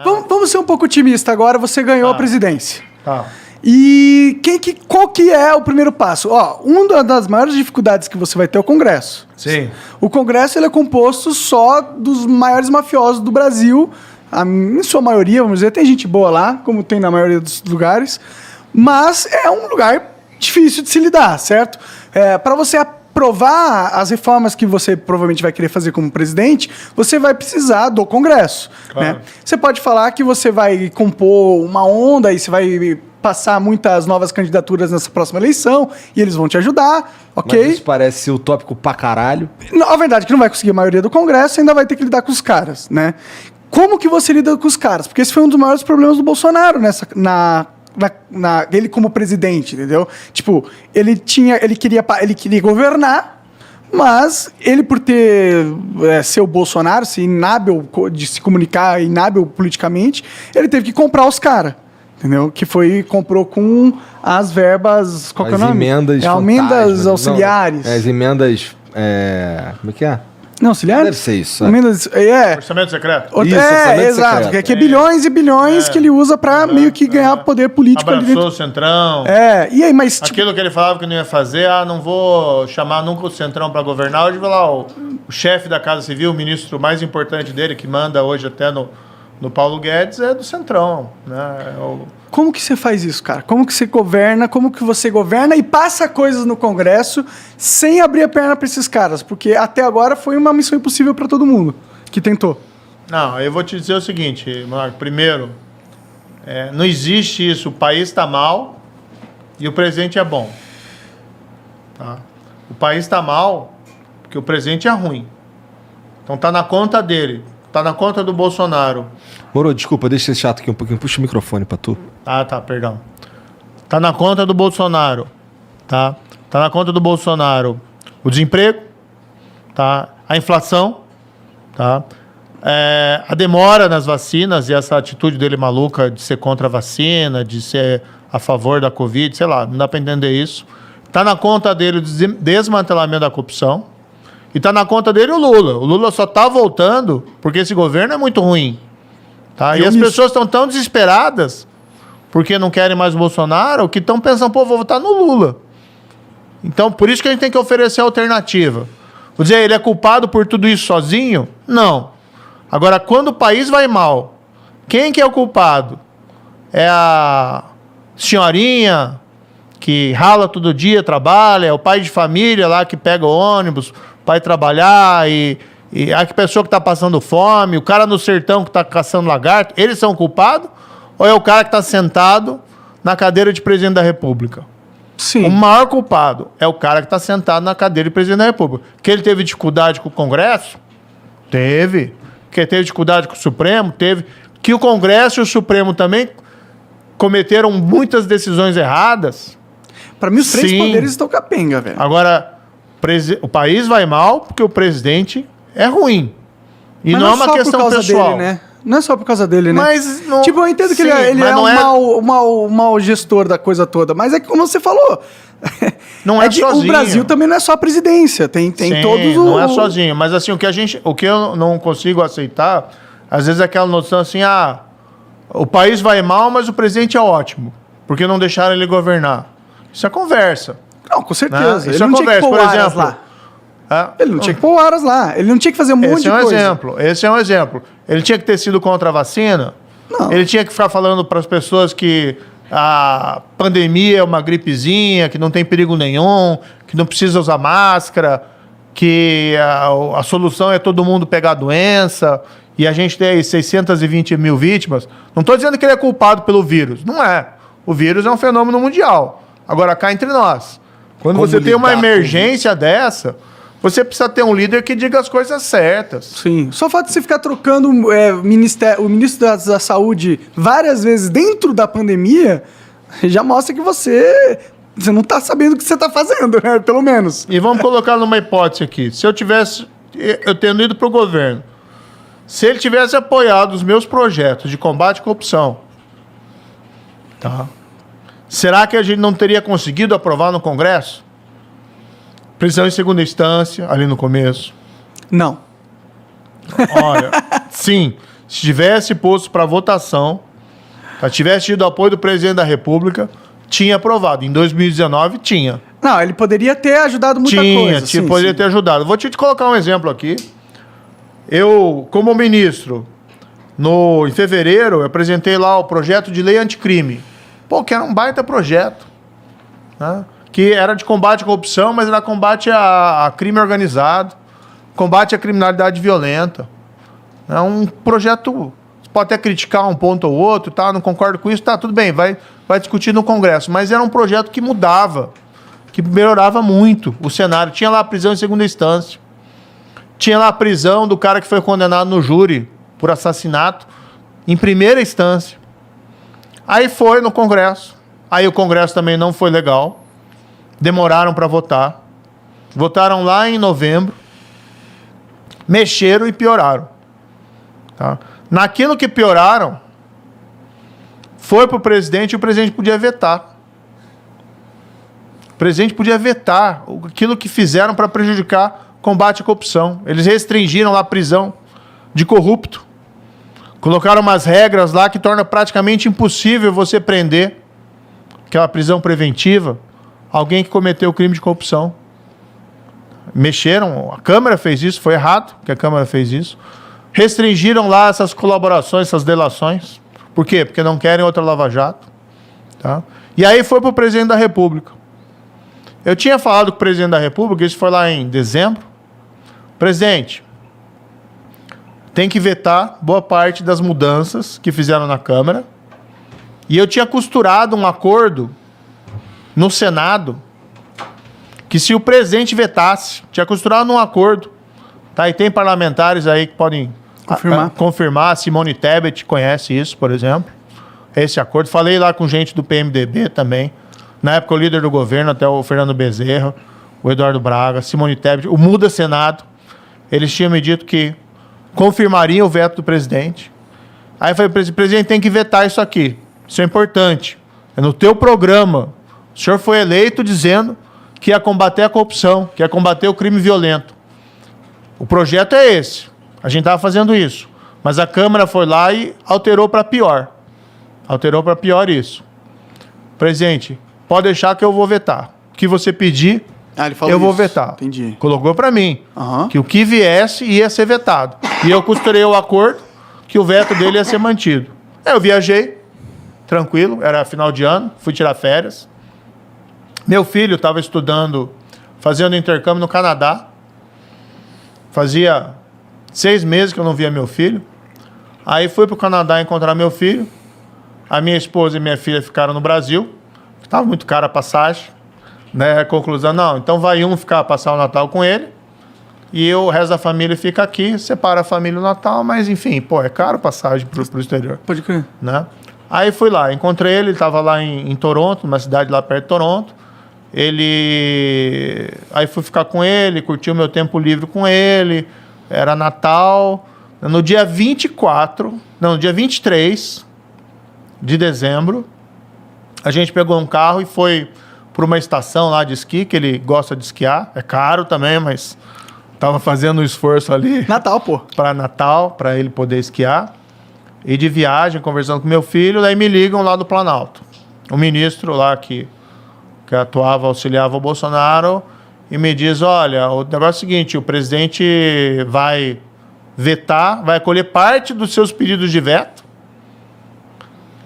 Vamos ser um pouco otimista agora, você ganhou a presidência. Tá. E qual que é o primeiro passo? Ó, uma das maiores dificuldades que você vai ter é o Congresso. Sim. O Congresso ele é composto só dos maiores mafiosos do Brasil, em sua maioria, vamos dizer, tem gente boa lá, como tem na maioria dos lugares, mas é um lugar difícil de se lidar, certo? Para você aprovar as reformas que você provavelmente vai querer fazer como presidente, você vai precisar do Congresso. Claro. Né? Você pode falar que você vai compor uma onda e você vai passar muitas novas candidaturas nessa próxima eleição e eles vão te ajudar, ok? Mas isso parece utópico pra caralho. A verdade é que não vai conseguir a maioria do Congresso e ainda vai ter que lidar com os caras, né? Como que você lida com os caras? Porque esse foi um dos maiores problemas do Bolsonaro ele como presidente, entendeu? Tipo, ele queria governar, mas ele por ser o Bolsonaro, ser inábil de se comunicar, inábil politicamente, ele teve que comprar os caras. Entendeu? Que comprou com as verbas. Qual que é o nome? Emendas emendas auxiliares. Não, as emendas. Como é que é? Não, auxiliares? Deve ser isso. Emendas. Orçamento secreto. Isso, orçamento exato. secreto. Que é bilhões e bilhões que ele usa pra meio que ganhar poder político ali Abraçou dentro. o Centrão. E aí, mas. Aquilo que ele falava que não ia fazer, não vou chamar nunca o Centrão para governar. Hoje vai lá o chefe da Casa Civil, o ministro mais importante dele, que manda hoje até no Paulo Guedes, é do Centrão. Né? Como que você faz isso, cara? Como que você governa? Como que você governa e passa coisas no Congresso sem abrir a perna para esses caras? Porque até agora foi uma missão impossível para todo mundo que tentou. Não, eu vou te dizer o seguinte, Marco. Primeiro, não existe isso. O país está mal e o presidente é bom. Tá? O país está mal porque o presidente é ruim. Então tá na conta dele. Tá na conta do Bolsonaro. Moro, desculpa, deixa esse chato aqui um pouquinho. Puxa o microfone pra tu. Tá, perdão. Tá na conta do Bolsonaro. Tá na conta do Bolsonaro o desemprego, tá? A inflação, tá? A demora nas vacinas e essa atitude dele maluca de ser contra a vacina, de ser a favor da Covid, sei lá, não dá pra entender isso. Tá na conta dele o desmantelamento da corrupção. E tá na conta dele o Lula. O Lula só tá voltando porque esse governo é muito ruim. Tá? E as pessoas estão tão desesperadas porque não querem mais o Bolsonaro que estão pensando, pô, vou votar no Lula. Então, por isso que a gente tem que oferecer alternativa. Vou dizer, ele é culpado por tudo isso sozinho? Não. Agora, quando o país vai mal, quem que é o culpado? É a senhorinha que rala todo dia, trabalha, é o pai de família lá que pega o ônibus para ir trabalhar e a pessoa que está passando fome, o cara no sertão que está caçando lagarto, eles são culpados? Ou é o cara que está sentado na cadeira de presidente da República? Sim. O maior culpado é o cara que está sentado na cadeira de presidente da República. Que ele teve dificuldade com o Congresso? Teve. Que ele teve dificuldade com o Supremo? Teve. Que o Congresso e o Supremo também cometeram muitas decisões erradas? Para mim, os três Sim. poderes estão capenga, velho. Agora, o país vai mal porque o presidente é ruim. E Mas não é uma só por questão causa pessoal. dele, né? Não é só por causa dele, né? Mas não... Tipo, eu entendo que Sim, ele mas é não um mau gestor da coisa toda, mas é que, como você falou, Não é sozinho. o Brasil também não é só a presidência, tem Sim, todos não é sozinho. Mas assim, o que eu não consigo aceitar, às vezes é aquela noção assim, o país vai mal, mas o presidente é ótimo, porque não deixaram ele governar. Isso é conversa. Não, com certeza. Né? Ele não tinha que pôr por o Aras exemplo. lá. Ele não tinha que pôr o Aras lá. Ele não tinha que fazer um monte de coisa. Esse é um exemplo. Ele tinha que ter sido contra a vacina? Não. Ele tinha que ficar falando para as pessoas que a pandemia é uma gripezinha, que não tem perigo nenhum, que não precisa usar máscara, que a solução é todo mundo pegar a doença, e a gente tem aí 620 mil vítimas. Não estou dizendo que ele é culpado pelo vírus. Não é. O vírus é um fenômeno mundial. Agora, cá entre nós, quando Como você tem uma lidar com emergência dessa, você precisa ter um líder que diga as coisas certas. Sim. Só o fato de você ficar trocando o ministro da Saúde várias vezes dentro da pandemia já mostra que você não está sabendo o que você está fazendo, né? Pelo menos. E vamos colocar numa hipótese aqui. Se eu tendo ido para o governo, se ele tivesse apoiado os meus projetos de combate à corrupção, tá? Será que a gente não teria conseguido aprovar no Congresso? Prisão em segunda instância, ali no começo. Não. Olha, sim. se tivesse posto para votação, tivesse tido apoio do presidente da República, tinha aprovado. Em 2019, tinha. Não, ele poderia ter ajudado muita coisa. Poderia ter ajudado. Vou te colocar um exemplo aqui. Eu, como ministro, em fevereiro, eu apresentei lá o projeto de lei anticrime. Pô, que era um baita projeto. Né? Que era de combate à corrupção, mas era combate a crime organizado, combate à criminalidade violenta. É um projeto... Você pode até criticar um ponto ou outro, tá? Não concordo com isso, tá, tudo bem, vai discutir no Congresso. Mas era um projeto que mudava, que melhorava muito o cenário. Tinha lá a prisão em segunda instância. Tinha lá a prisão do cara que foi condenado no júri por assassinato em primeira instância. Aí foi no Congresso. Aí o Congresso também não foi legal. Demoraram para votar. Votaram lá em novembro. Mexeram e pioraram. Tá? Naquilo que pioraram, foi para o presidente e o presidente podia vetar. O presidente podia vetar aquilo que fizeram para prejudicar o combate à corrupção. Eles restringiram lá a prisão de corrupto. Colocaram umas regras lá que torna praticamente impossível você prender, aquela prisão preventiva, alguém que cometeu crime de corrupção. Mexeram, a Câmara fez isso, foi errado que a Câmara fez isso. Restringiram lá essas colaborações, essas delações. Por quê? Porque não querem outra Lava Jato. Tá? E aí foi para o presidente da República. Eu tinha falado com o presidente da República, isso foi lá em dezembro. Presidente, tem que vetar boa parte das mudanças que fizeram na Câmara. E eu tinha costurado um acordo no Senado que se o presidente vetasse, tinha costurado um acordo, tá? E tem parlamentares aí que podem confirmar. A Simone Tebet conhece isso, por exemplo. Esse acordo. Falei lá com gente do PMDB também. Na época, o líder do governo, até o Fernando Bezerra, o Eduardo Braga, Simone Tebet, o Muda Senado. Eles tinham me dito que confirmariam o veto do presidente. Aí eu falei, presidente, tem que vetar isso aqui. Isso é importante. É no teu programa. O senhor foi eleito dizendo que ia combater a corrupção, que ia combater o crime violento. O projeto é esse. A gente estava fazendo isso. Mas a Câmara foi lá e alterou para pior. Alterou para pior isso. Presidente, pode deixar que eu vou vetar. O que você pedir, ele falou eu vou isso. vetar. Entendi. Colocou para mim Uhum. que o que viesse ia ser vetado. E eu costurei o acordo que o veto dele ia ser mantido. Aí eu viajei, tranquilo, era final de ano, fui tirar férias. Meu filho estava estudando, fazendo intercâmbio no Canadá. Fazia 6 meses que eu não via meu filho. Aí fui para o Canadá encontrar meu filho. A minha esposa e minha filha ficaram no Brasil. Estava muito cara a passagem. Né? Conclusão, não, então vai passar o Natal com ele. E o resto da família fica aqui, separa a família no Natal, mas enfim, é caro a passagem para o exterior. Pode crer. Né? Aí fui lá, encontrei ele estava lá em Toronto, uma cidade lá perto de Toronto. Aí fui ficar com ele, curti o meu tempo livre com ele. Era Natal. No dia 23 de dezembro, a gente pegou um carro e foi para uma estação lá de esqui, que ele gosta de esquiar. É caro também, mas estava fazendo um esforço ali. Natal, pô. Para Natal, para ele poder esquiar. E de viagem, conversando com meu filho, daí me ligam lá do Planalto. O ministro lá que auxiliava o Bolsonaro, e me diz, olha, o negócio é o seguinte, o presidente vai vetar, vai acolher parte dos seus pedidos de veto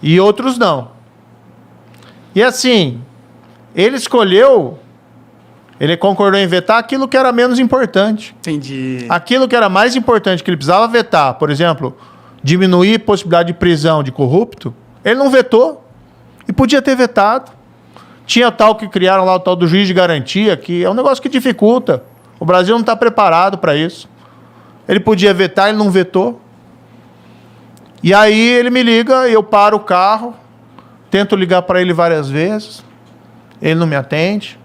e outros não. E assim, ele concordou em vetar aquilo que era menos importante. Entendi. Aquilo que era mais importante, que ele precisava vetar, por exemplo, diminuir a possibilidade de prisão de corrupto, ele não vetou e podia ter vetado. Tinha tal que criaram lá o tal do juiz de garantia, que é um negócio que dificulta. O Brasil não está preparado para isso. Ele podia vetar, ele não vetou. E aí ele me liga, eu paro o carro, tento ligar para ele várias vezes, ele não me atende.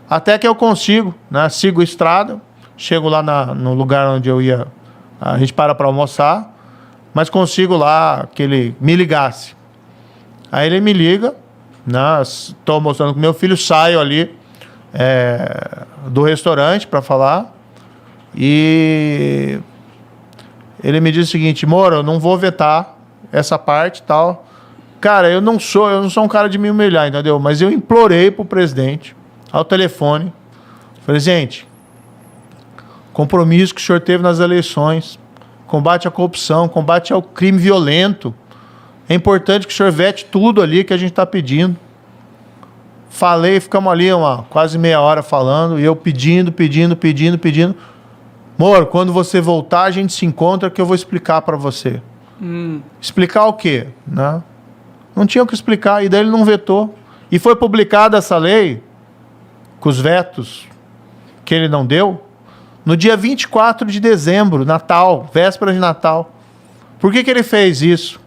Até que eu consigo, né? Sigo a estrada, chego lá no lugar onde eu ia, a gente para almoçar, mas consigo lá que ele me ligasse. Aí ele me liga, estou almoçando com meu filho, saio ali do restaurante para falar e Ele me disse o seguinte: Moro, eu não vou vetar essa parte e tal. Cara, eu não sou um cara de me humilhar, entendeu? Mas eu implorei pro presidente, ao telefone. Falei, gente, compromisso que o senhor teve nas eleições, combate à corrupção, combate ao crime violento. É importante que o senhor vete tudo ali que a gente está pedindo. Falei, ficamos ali quase meia hora falando, e eu pedindo. Moro, quando você voltar, a gente se encontra que eu vou explicar para você. Explicar o quê? Né? Não tinha o que explicar, e daí ele não vetou. E foi publicada essa lei, com os vetos que ele não deu, no dia 24 de dezembro, Natal, véspera de Natal. Por que ele fez isso?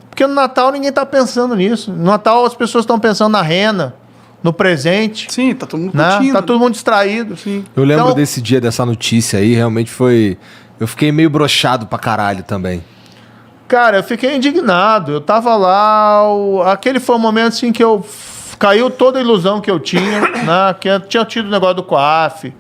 Porque no Natal ninguém está pensando nisso. No Natal as pessoas estão pensando na renda, no presente. Sim, tá todo mundo né? curtindo. Tá todo mundo distraído. Sim. Eu lembro Então- desse dia, dessa notícia aí, realmente foi... Eu fiquei meio broxado pra caralho também. Cara, eu fiquei indignado. Eu tava lá, aquele foi o momento assim que caiu toda a ilusão que eu tinha, né? Que eu tinha tido o negócio do COAF,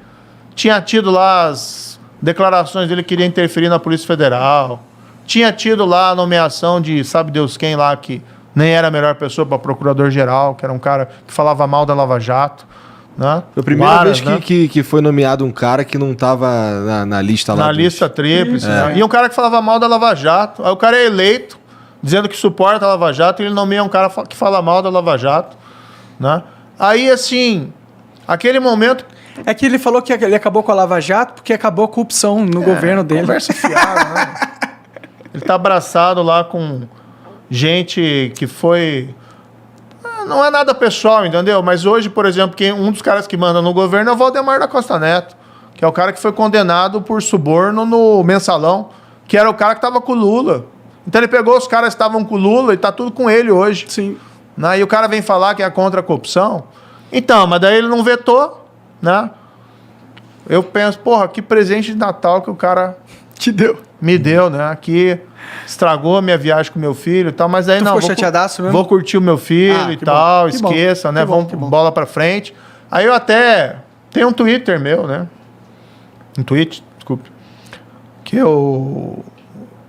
tinha tido lá as declarações dele que queria interferir na Polícia Federal, tinha tido lá a nomeação de sabe Deus quem lá, que nem era a melhor pessoa para procurador-geral, que era um cara que falava mal da Lava Jato. Né? Foi a primeira Aras, vez que foi nomeado um cara que não tava na lista lá. Na lista tríplice. Né? E um cara que falava mal da Lava Jato. Aí o cara é eleito, dizendo que suporta a Lava Jato, e ele nomeia um cara que fala mal da Lava Jato. Né? Aí, assim, aquele momento... É que ele falou que ele acabou com a Lava Jato porque acabou a corrupção no governo dele. Conversa fiada, né? Ele tá abraçado lá com gente que foi... Não é nada pessoal, entendeu? Mas hoje, por exemplo, um dos caras que manda no governo é o Valdemar da Costa Neto, que é o cara que foi condenado por suborno no Mensalão, que era o cara que estava com o Lula. Então ele pegou os caras que estavam com o Lula e tá tudo com ele hoje. Sim. Né? E o cara vem falar que é contra a corrupção. Então, mas daí ele não vetou, né? Eu penso, porra, que presente de Natal que o cara Te deu. me deu, né? Que estragou a minha viagem com meu filho e tal, mas aí Tu não. ficou chateadaço mesmo? Vou curtir o meu filho e que tal, bom, que bom, esqueça, né? que bom, Vamos que bom. bola pra frente. Aí eu até tenho um Twitter meu, né? Um tweet, desculpe. Que eu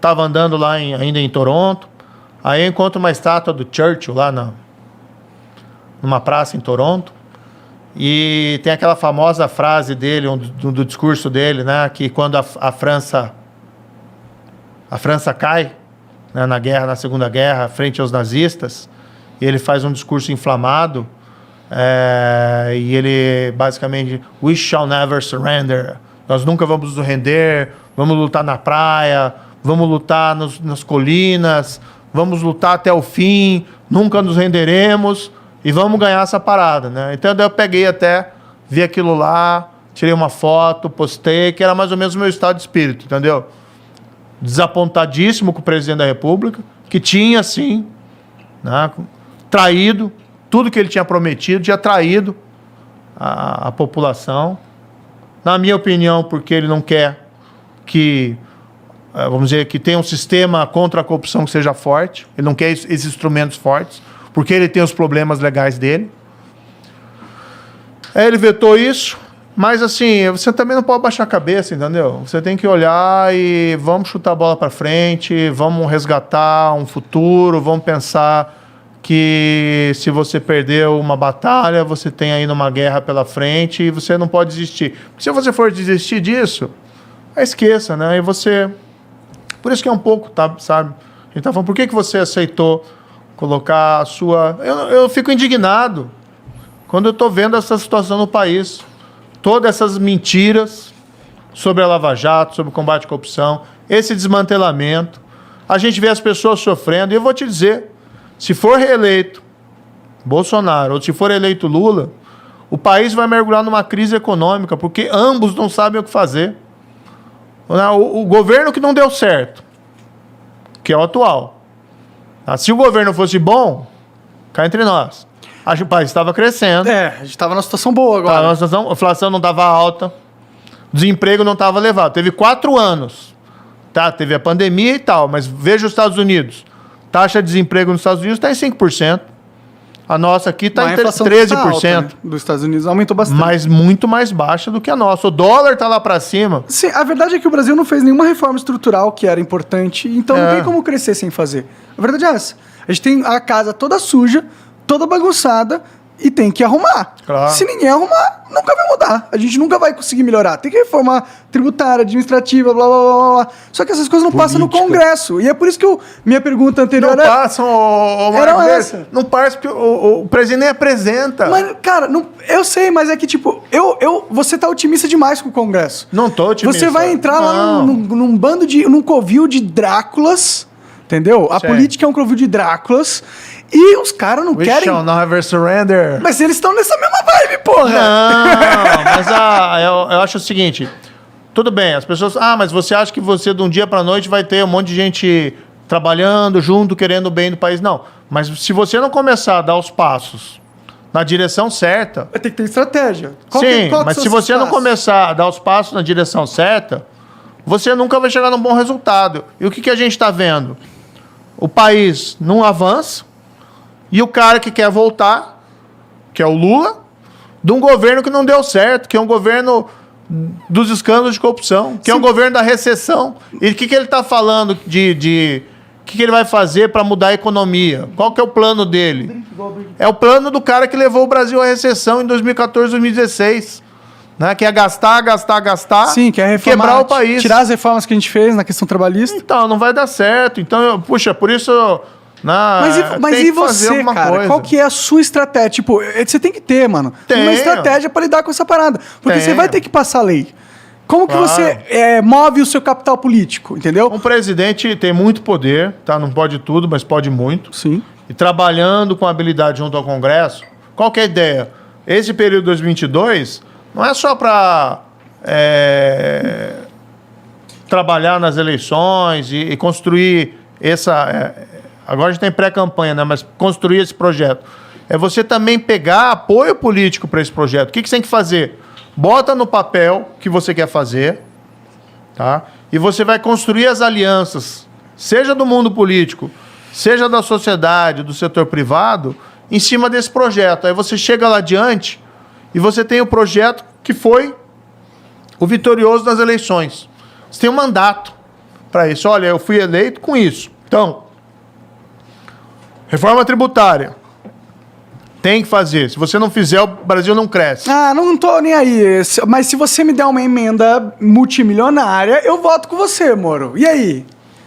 tava andando lá ainda em Toronto. Aí eu encontro uma estátua do Churchill lá numa praça em Toronto. E tem aquela famosa frase dele, do discurso dele, né? Que quando a França cai, né, na Segunda Guerra, frente aos nazistas, e ele faz um discurso inflamado, e ele basicamente, we shall never surrender, nós nunca vamos nos render, vamos lutar na praia, vamos lutar nas colinas, vamos lutar até o fim, nunca nos renderemos, e vamos ganhar essa parada, né? Então daí eu peguei vi aquilo lá, tirei uma foto, postei, que era mais ou menos o meu estado de espírito, entendeu? Desapontadíssimo com o presidente da República, que tinha, sim, né, traído tudo que ele tinha prometido, tinha traído a população. Na minha opinião, porque ele não quer que, vamos dizer, que tenha um sistema contra a corrupção que seja forte. Ele não quer esses instrumentos fortes, porque ele tem os problemas legais dele. Ele vetou isso. Mas, assim, você também não pode baixar a cabeça, entendeu? Você tem que olhar e vamos chutar a bola para frente, vamos resgatar um futuro, vamos pensar que se você perdeu uma batalha, você tem ainda uma guerra pela frente e você não pode desistir. Porque se você for desistir disso, esqueça, né? E você... Por isso que é um pouco, tá, sabe? A gente tá falando, por que você aceitou colocar a sua... Eu fico indignado quando eu tô vendo essa situação no país. Todas essas mentiras sobre a Lava Jato, sobre o combate à corrupção, esse desmantelamento. A gente vê as pessoas sofrendo. E eu vou te dizer, se for reeleito Bolsonaro ou se for eleito Lula, o país vai mergulhar numa crise econômica, porque ambos não sabem o que fazer. O governo que não deu certo, que é o atual. Se o governo fosse bom, cá entre nós, acho que o país estava crescendo. A gente tava numa situação boa agora. A inflação não estava alta, o desemprego não estava elevado. Teve 4 anos, tá? Teve a pandemia e tal, mas veja os Estados Unidos. Taxa de desemprego nos Estados Unidos está em 5%. A nossa aqui está Mas em a inflação 13%. tá alta, né? Dos Estados Unidos aumentou bastante. Mas muito mais baixa do que a nossa. O dólar tá lá para cima. Sim, a verdade é que o Brasil não fez nenhuma reforma estrutural que era importante, então não tem como crescer sem fazer. A verdade é essa. A gente tem a casa toda suja, toda bagunçada e tem que arrumar. Claro. Se ninguém arrumar, nunca vai mudar. A gente nunca vai conseguir melhorar. Tem que reformar tributária, administrativa, blá, blá, blá, blá. Só que essas coisas não passam no Congresso. E é por isso que minha pergunta anterior Não passam, era Marcos, essa. Não passa porque o presidente nem apresenta. Mas, cara, eu sei, mas é que, tipo, você tá otimista demais com o Congresso. Não tô otimista. Você vai entrar lá Não. num bando de. num covil de Dráculas, entendeu? A Certo. política é um covil de Dráculas. E os caras não We querem. shall never surrender. Mas eles estão nessa mesma vibe, porra! Não, mas eu acho o seguinte. Tudo bem, as pessoas... mas você acha que você, de um dia para noite, vai ter um monte de gente trabalhando junto, querendo o bem do país? Não. Mas se você não começar a dar os passos na direção certa... Vai ter que ter estratégia. Sim, qual que mas são se esses você não passos? começar a dar os passos na direção certa, você nunca vai chegar num bom resultado. E o que a gente está vendo? O país não avança e o cara que quer voltar, que é o Lula, de um governo que não deu certo, que é um governo dos escândalos de corrupção, que é um governo da recessão. E o que ele está falando de o que ele vai fazer para mudar a economia? Qual que é o plano dele? É o plano do cara que levou o Brasil à recessão em 2014, 2016. Né? Que é gastar. Sim, que é reformar, quebrar o país. tirar as reformas que a gente fez na questão trabalhista. Então, não vai dar certo. Então, puxa, por isso... Mas tem e que fazer você, alguma cara? coisa. Qual que é a sua estratégia? Tipo, você tem que ter, mano, uma Tenho. estratégia pra lidar com essa parada. Porque você Tenho. vai ter que passar a lei. Como que Claro. você move o seu capital político, entendeu? Um presidente tem muito poder, tá? Não pode tudo, mas pode muito. Sim. E trabalhando com habilidade junto ao Congresso, qual que é a ideia? Esse período 2022 não é só para trabalhar nas eleições e construir essa... agora a gente tem pré-campanha, né? Mas construir esse projeto. É você também pegar apoio político para esse projeto. O que você tem que fazer? Bota no papel o que você quer fazer, tá? E você vai construir as alianças, seja do mundo político, seja da sociedade, do setor privado, em cima desse projeto. Aí você chega lá adiante e você tem o projeto que foi o vitorioso nas eleições. Você tem um mandato para isso. Olha, eu fui eleito com isso. Então, reforma tributária. Tem que fazer. Se você não fizer, o Brasil não cresce. Ah, não tô nem aí. Mas se você me der uma emenda multimilionária, eu voto com você, Moro. E aí?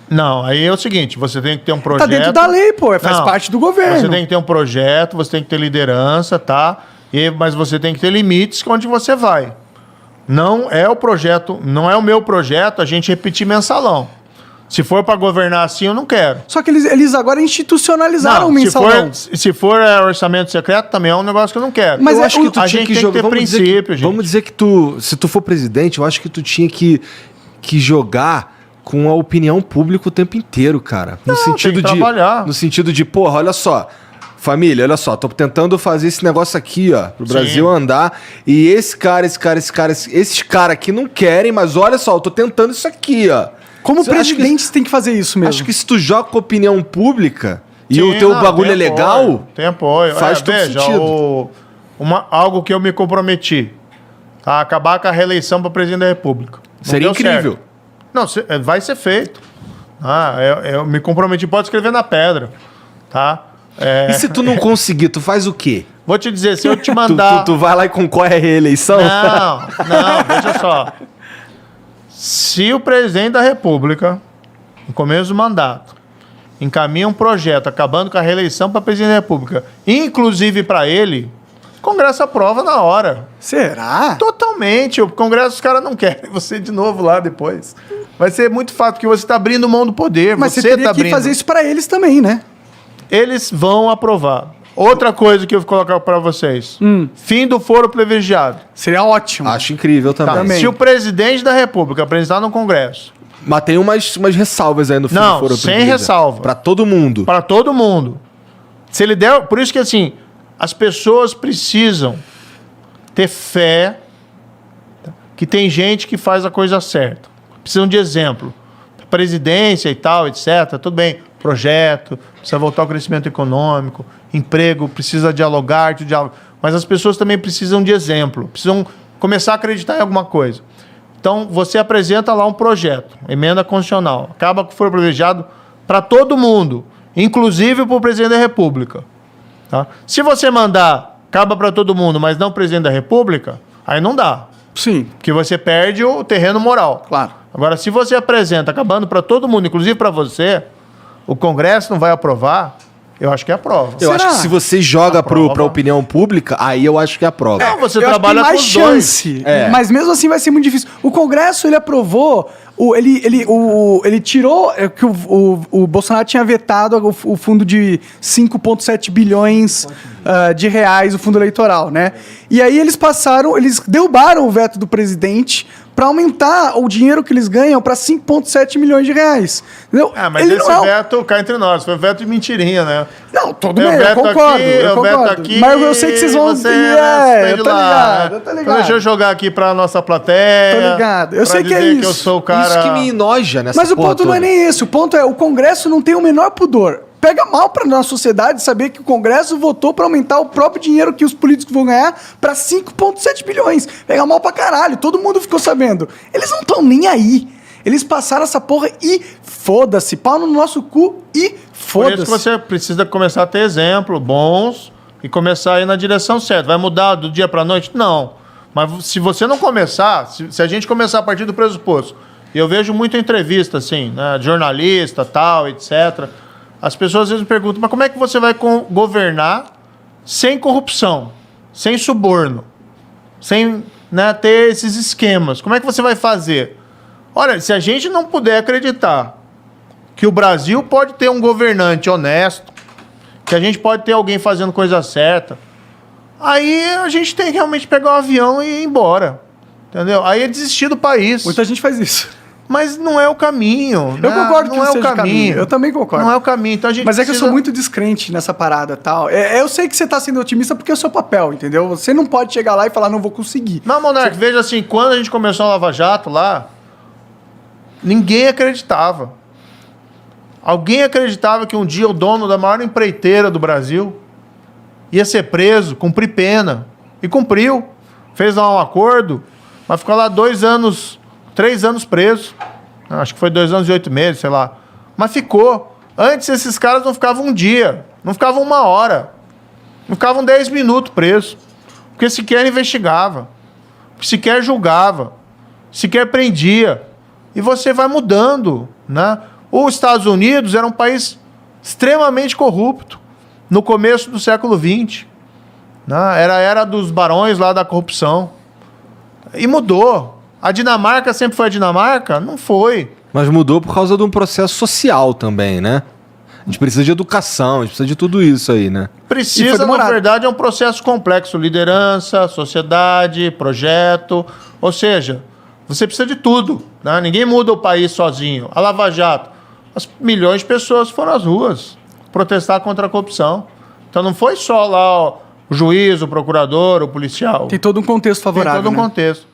Não, aí é o seguinte, você tem que ter um projeto... Tá dentro da lei, pô. Faz Não, parte do governo. Você tem que ter um projeto, você tem que ter liderança, tá? Mas você tem que ter limites onde você vai. Não é o projeto, não é o meu projeto a gente repetir mensalão. Se for para governar assim, eu não quero. Só que eles agora institucionalizaram o Não, mensalão. se for orçamento secreto, também é um negócio que eu não quero. Mas Eu é acho que tu a tinha gente que tem jogar. que ter princípio, gente. Vamos dizer que se tu for presidente, eu acho que tu tinha que jogar com a opinião pública o tempo inteiro, cara. No sentido tem que trabalhar. No sentido de, porra, olha só. Família, olha só, tô tentando fazer esse negócio aqui, ó, pro Sim. Brasil andar. E esses caras aqui não querem, mas olha só, eu tô tentando isso aqui, ó. Como Acho que- presidente, você tem que fazer isso mesmo. Acho que se tu joga com a opinião pública e Sim, o teu não, bagulho é tem legal, apoio, tem apoio. faz todo veja, sentido. algo que eu me comprometi. Tá? Acabar com a reeleição para presidente da República. Não seria deu incrível. certo. Não, vai ser feito. Eu me comprometi, pode escrever na pedra. Tá? E se tu não conseguir, tu faz o quê? Vou te dizer, se eu te Tu, mandar... tu vai lá e concorre à reeleição? Não, veja só. Se o presidente da República, no começo do mandato, encaminha um projeto acabando com a reeleição para presidente da República, inclusive para ele, o Congresso aprova na hora. Será? Totalmente. O Congresso, os caras não querem você de novo lá depois. Vai ser muito fato que você está abrindo mão do poder. Mas você você teria tá que abrindo. fazer isso pra eles também, né? Eles vão aprovar. Outra coisa que eu vou colocar para vocês. Fim do foro privilegiado. Seria ótimo. Acho incrível também. Tá. Também. Se o presidente da República apresentar no Congresso Mas tem umas ressalvas aí no fim Não, do foro sem privilegiado. ressalva. Pra todo mundo. para todo mundo, se ele der... Por isso que, assim, as pessoas precisam ter fé que tem gente que faz a coisa certa. Precisam de exemplo. Presidência e tal, etc. Tudo bem. projeto, precisa voltar ao crescimento econômico, emprego, precisa dialogar, mas as pessoas também precisam de exemplo, precisam começar a acreditar em alguma coisa. Então, você apresenta lá um projeto, emenda constitucional, acaba que for privilegiado para todo mundo, inclusive para o presidente da República. Tá? Se você mandar, acaba para todo mundo, mas não o presidente da República, aí não dá. Sim, Porque você perde o terreno moral. claro. Agora, se você apresenta acabando para todo mundo, inclusive para você, o Congresso não vai aprovar, eu acho que aprova. Eu acho Será? que se você joga Aprova. pra opinião pública, aí eu acho que aprova. Não, você Eu acho que trabalha tem mais com os dois. chance, É. mas mesmo assim vai ser muito difícil. O Congresso, ele aprovou, ele tirou que o Bolsonaro tinha vetado o fundo de 5,7 bilhões de reais, o fundo eleitoral, né? E aí eles derrubaram o veto do presidente para aumentar o dinheiro que eles ganham para 5,7 milhões de reais. Entendeu? Ah, mas Ele esse não é veto cai entre nós, foi veto de mentirinha, né? Não, tudo Eu bem, eu veto concordo, aqui, eu eu veto concordo. aqui, Mas eu sei que vocês vão... você eu tô lá. ligado, eu tô Então ligado. deixa eu jogar aqui pra nossa plateia. Tô ligado. Eu pra sei que é dizer isso. eu sou o cara... Isso que me enoja nessa Mas o porra ponto não é toda. nem esse. O ponto é, o Congresso não tem o menor pudor. Pega mal pra nossa sociedade saber que o Congresso votou pra aumentar o próprio dinheiro que os políticos vão ganhar pra 5,7 bilhões. Pega mal pra caralho. Todo mundo ficou sabendo. Eles não estão nem aí. Eles passaram essa porra e foda-se. Pau no nosso cu e Por isso que foda-se. você precisa começar a ter exemplos bons e começar a ir na direção certa. Vai mudar do dia pra noite? Não. Mas se você não começar, se a gente começar a partir do pressuposto, e eu vejo muita entrevista, assim, né, de jornalista, tal, etc., as pessoas às vezes me perguntam, mas como é que você vai governar sem corrupção, sem suborno, sem, né, ter esses esquemas? Como é que você vai fazer? Olha, se a gente não puder acreditar que o Brasil pode ter um governante honesto, que a gente pode ter alguém fazendo coisa certa, aí a gente tem que realmente pegar um avião e ir embora. Entendeu? Aí é desistir do país. Muita gente faz isso. Mas não é o caminho. Eu concordo que não não é o seja o caminho. Eu também concordo. Não é o caminho. Então a gente Mas é que eu precisa- sou muito descrente nessa parada e tal. Eu sei que você tá sendo otimista porque é o seu papel, entendeu? Você não pode chegar lá e falar, não vou conseguir. Não, Monark, veja assim, quando a gente começou a Lava Jato lá, ninguém acreditava. Alguém acreditava que um dia o dono da maior empreiteira do Brasil ia ser preso, cumprir pena. E cumpriu. Fez lá um acordo, mas ficou lá 2 anos, 3 anos preso. Acho que foi 2 anos e 8 meses, sei lá. Mas ficou. Antes esses caras não ficavam um dia, não ficavam 1 hora, não ficavam 10 minutos presos. Porque sequer investigava, sequer julgava, sequer prendia. E você vai mudando, né? Os Estados Unidos era um país extremamente corrupto no começo do século XX. Né? Era a era dos barões lá da corrupção. E mudou. A Dinamarca sempre foi a Dinamarca? Não foi. Mas mudou por causa de um processo social também, né? A gente precisa de educação, a gente precisa de tudo isso aí, né? E foi Precisa, na demorado. verdade, é um processo complexo. Liderança, sociedade, projeto. Ou seja, você precisa de tudo. Né? Ninguém muda o país sozinho. A Lava Jato, as milhões de pessoas foram às ruas protestar contra a corrupção. Então não foi só lá ó, o juiz, o procurador, o policial. Tem todo um contexto Tem favorável, todo um né? contexto.